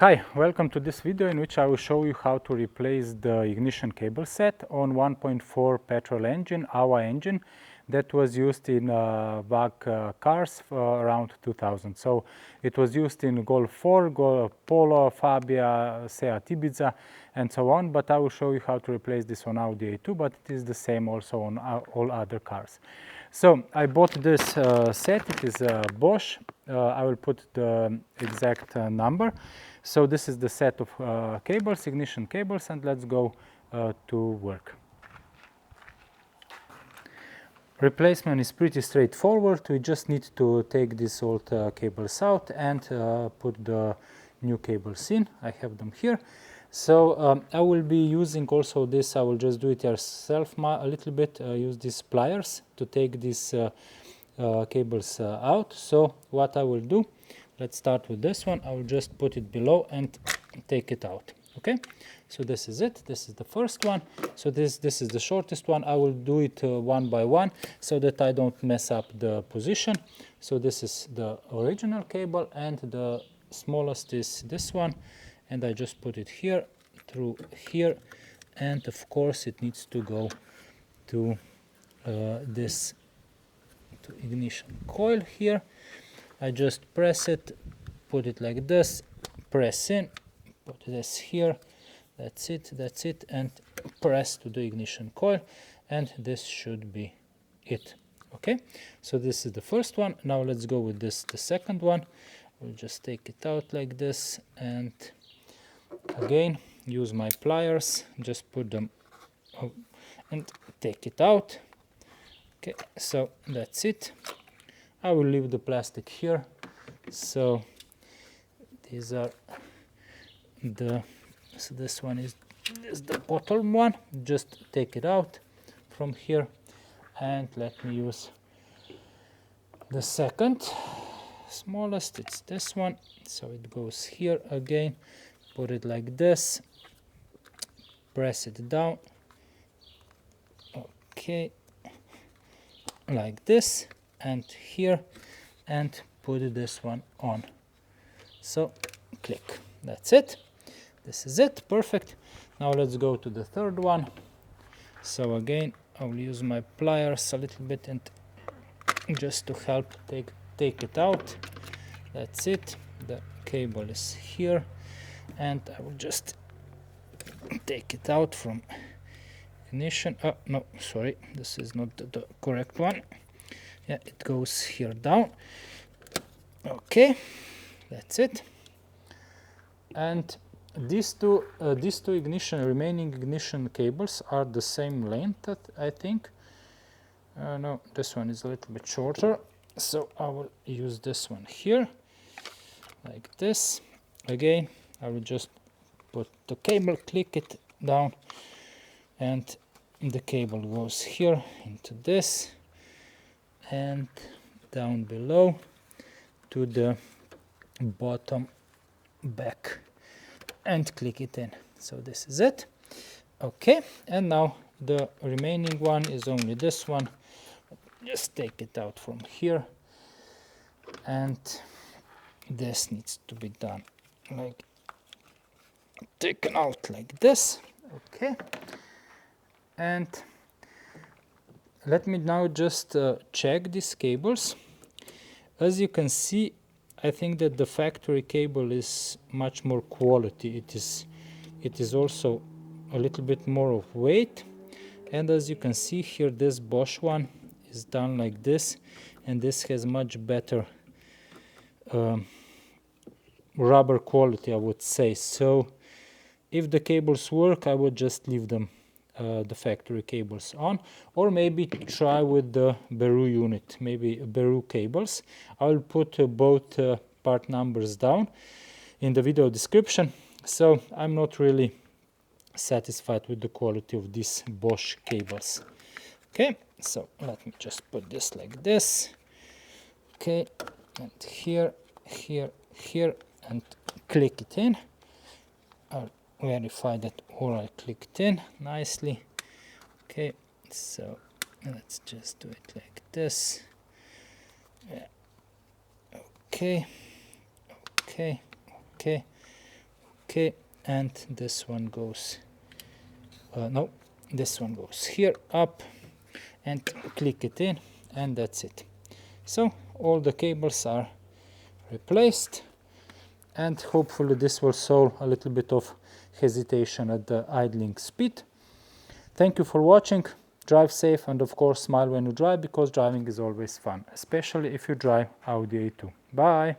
Hi, welcome to this video in which I will show you how to replace the ignition cable set on 1.4 petrol engine, AUA engine that was used in VAG cars around 2000. So it was used in Golf 4, Polo, Fabia, Seat Ibiza and so on, but I will show you how to replace this on Audi A2, but it is the same also on all other cars. So I bought this set, it is Bosch, I will put the exact number. So this is the set of cables, ignition cables, and let's go to work. Replacement is pretty straightforward. We just need to take these old cables out and put the new cables in. I have them here. So I will be using also this, I will just do it yourself a little bit, use these pliers to take these cables out. So what I will do, let's start with this one. I will just put it below and take it out. Okay, so this is it. This is the first one. So this is the shortest one. I will do it one by one so that I don't mess up the position. So this is the original cable and the smallest is this one. And I just put it here, through here. And of course it needs to go to this to ignition coil here. I just press it, put it like this, press in, put this here, that's it, and press to the ignition coil, and this should be it. Okay, so this is the first one. Now let's go with this, the second one. We'll just take it out like this, and again, use my pliers, just put them and take it out. Okay, so that's it. I will leave the plastic here. So these are the, so this one is the bottom one. Just take it out from here and let me use the second smallest. It's this one. So it goes here again. Put it like this. Press it down. Okay, like this. And here, and put this one on. So click, that's it. This is it, perfect. Now let's go to the third one. So again, I will use my pliers a little bit and just to help take it out. That's it. The cable is here, and I will just take it out from ignition. Oh no, sorry, this is not the correct one. Yeah, it goes here down. Okay, that's it. And these two remaining ignition cables are the same length, I think. No, this one is a little bit shorter. So I will use this one here, like this. Again, I will just put the cable, click it down, and the cable goes here into this. And down below to the bottom back and click it in. So this is it. Okay, and now the remaining one is only this one. Just take it out from here, and this needs to be done like taken out like this. Okay, and let me now just check these cables. As you can see, I think that the factory cable is much more quality. It is also a little bit more of weight. And as you can see here, this Bosch one is done like this, and this has much better rubber quality, I would say. So if the cables work, I would just leave them the factory cables on, or maybe try with the Beru unit, maybe Beru cables. I will put both part numbers down in the video description. So I'm not really satisfied with the quality of these Bosch cables. Okay, so let me just put this like this. Okay, and here, and click it in. I'll verify that all I clicked in nicely. Okay, so let's just do it like this. Yeah. Okay, Okay, and this one goes, no, this one goes here up, and click it in, and that's it. So all the cables are replaced, and hopefully this will solve a little bit of hesitation at the idling speed. Thank you for watching. Drive safe, and of course smile when you drive, because driving is always fun, especially if you drive Audi A2. Bye!